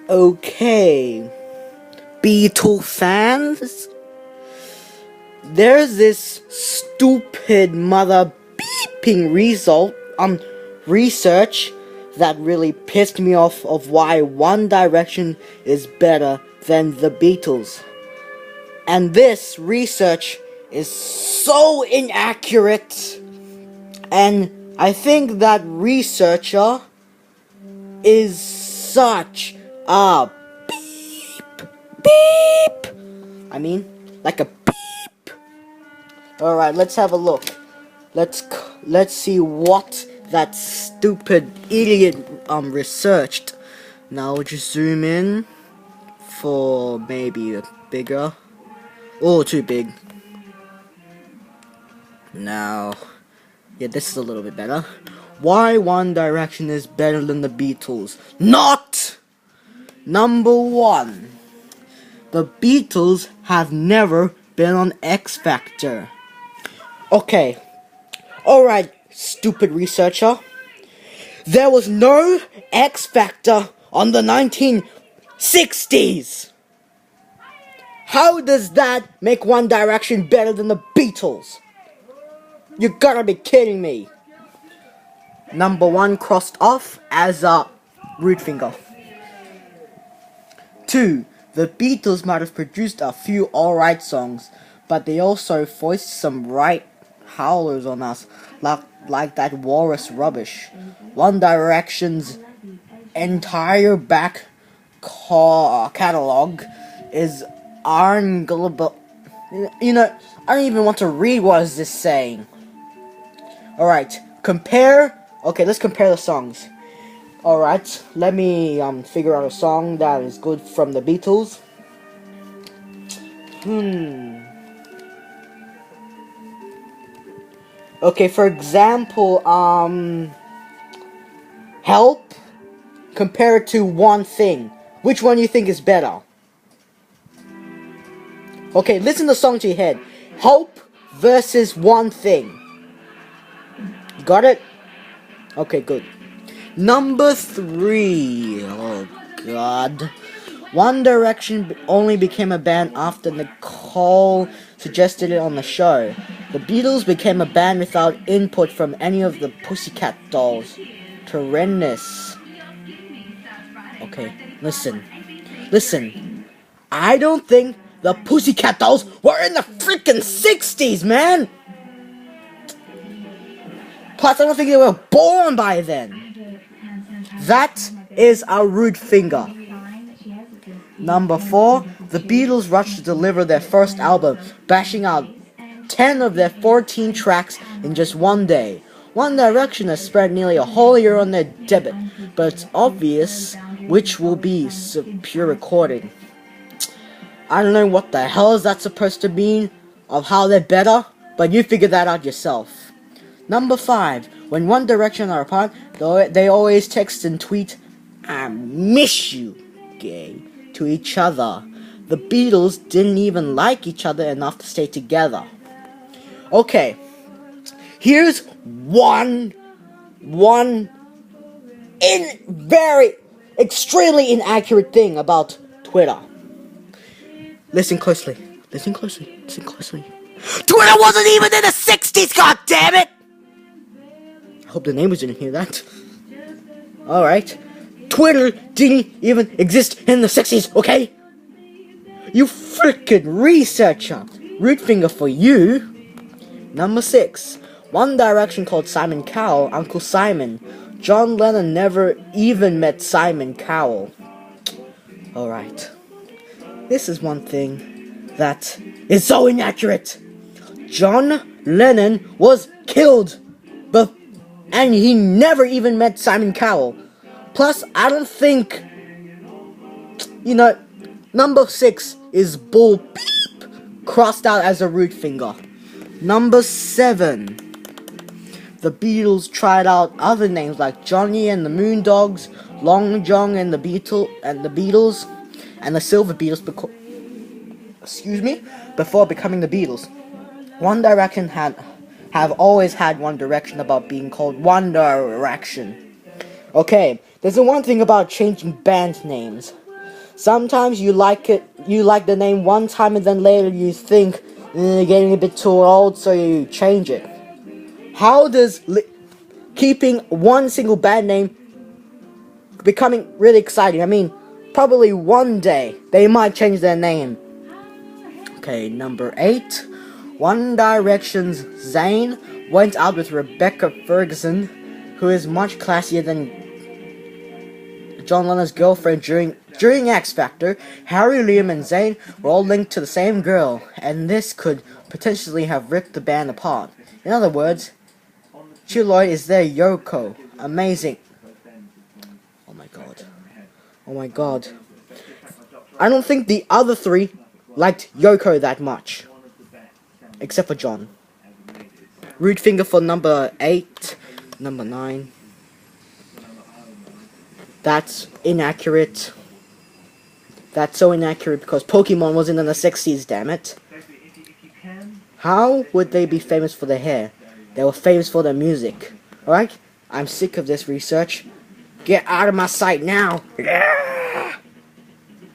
Okay, Beatle fans, there's this stupid mother beeping research that really pissed me off of why One Direction is better than the Beatles. And this research is so inaccurate. And I think that researcher is such a beep. I mean, like a beep. Alright, let's have a look. Let's see what that stupid idiot researched. Now just zoom in for maybe a bigger. Oh, too big. Now, yeah, this is a little bit better. Why One Direction is better than the Beatles? Not! Number 1. The Beatles have never been on X Factor. Okay. Alright, stupid researcher. There was no X Factor on the 1960s. How does that make One Direction better than the Beatles? You gotta be kidding me. Number 1 crossed off as a root finger. 2. The Beatles might have produced a few alright songs, but they also foisted some right howlers on us, like that walrus rubbish. One Direction's entire back catalog is unbelievable. You know, I don't even want to read what is this saying. Alright, okay, let's compare the songs. Alright, let me figure out a song that is good from the Beatles. Okay, for example, Help compared to One Thing. Which one do you think is better? Okay, listen to the song to your head. Help versus One Thing. Got it? Okay, good. Number 3. Oh, God. One Direction only became a band after Nicole suggested it on the show. The Beatles became a band without input from any of the Pussycat Dolls. Horrendous. Okay, listen. I don't think the Pussycat Dolls were in the freaking 60s, man! Plus, I don't think they were born by then. That is a rude finger. Number 4, the Beatles rushed to deliver their first album, bashing out 10 of their 14 tracks in just one day. One Direction has spent nearly a whole year on their debut, but it's obvious which will be superior recording. I don't know what the hell is that supposed to mean of how they're better, but you figure that out yourself. Number 5, when One Direction are apart, they always text and tweet, "I miss you, gay," to each other. The Beatles didn't even like each other enough to stay together. Okay, here's one very extremely inaccurate thing about Twitter. Listen closely. Twitter wasn't even in the 60s, goddammit! I hope the neighbors didn't hear that. Alright. Twitter didn't even exist in the 60s, okay? You frickin' researcher. Root finger for you. Number 6. One Direction called Simon Cowell Uncle Simon. John Lennon never even met Simon Cowell. Alright. This is one thing that is so inaccurate. John Lennon was killed, and he never even met Simon Cowell. Plus, I don't think, number 6 is bull beep, crossed out as a root finger. Number 7. The Beatles tried out other names like Johnny and the Moondogs, Long John and the Beatles, and the Silver Beatles before becoming the Beatles. One Direction have always had One Direction about being called One Direction. Okay, there's the one thing about changing band names. Sometimes you like the name one time, and then later you think you're getting a bit too old, so you change it. How does keeping one single band name becoming really exciting? I mean, probably one day they might change their name. Okay, number 8. One Direction's Zayn went out with Rebecca Ferguson, who is much classier than John Lennon's girlfriend during X Factor. Harry, Liam, and Zayn were all linked to the same girl, and this could potentially have ripped the band apart. In other words, Chill Lloyd is their Yoko. Amazing. Oh my god. Oh my god. I don't think the other 3 liked Yoko that much. Except for John. Rude finger for number 8. Number 9. That's inaccurate. That's so inaccurate because Pokemon wasn't in the 60s, damn it. How would they be famous for their hair? They were famous for their music. Alright? I'm sick of this research. Get out of my sight now. Yeah!